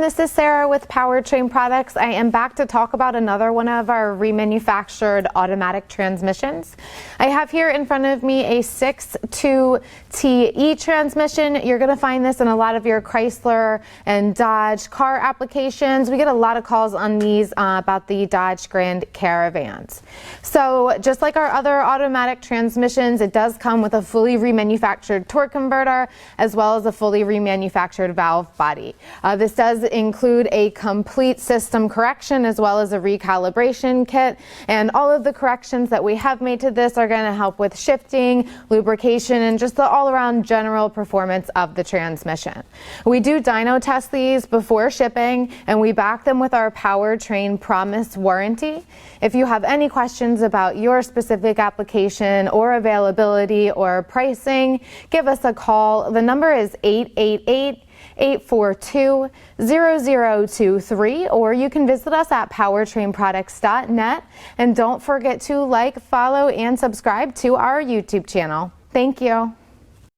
this is Sarah with Powertrain Products. I am back to talk about another one of our remanufactured automatic transmissions. I have here in front of me a 6.2T transmission. You're going to find this in a lot of your Chrysler and Dodge car applications. We get a lot of calls on these about the Dodge Grand Caravans. So just like our other automatic transmissions, it does come with a fully remanufactured torque converter as well as a fully remanufactured valve body. This does include a complete system correction as well as a recalibration kit, and all of the corrections that we have made to this are going to help with shifting, lubrication, and just the all-around general performance of the transmission. We do dyno test these before shipping, and we back them with our Powertrain Promise warranty. If you have any questions about your specific application or availability or pricing, give us a call. The number is 888-842-0023, or you can visit us at powertrainproducts.net. And don't forget to like, follow, and subscribe to our YouTube channel. Thank you.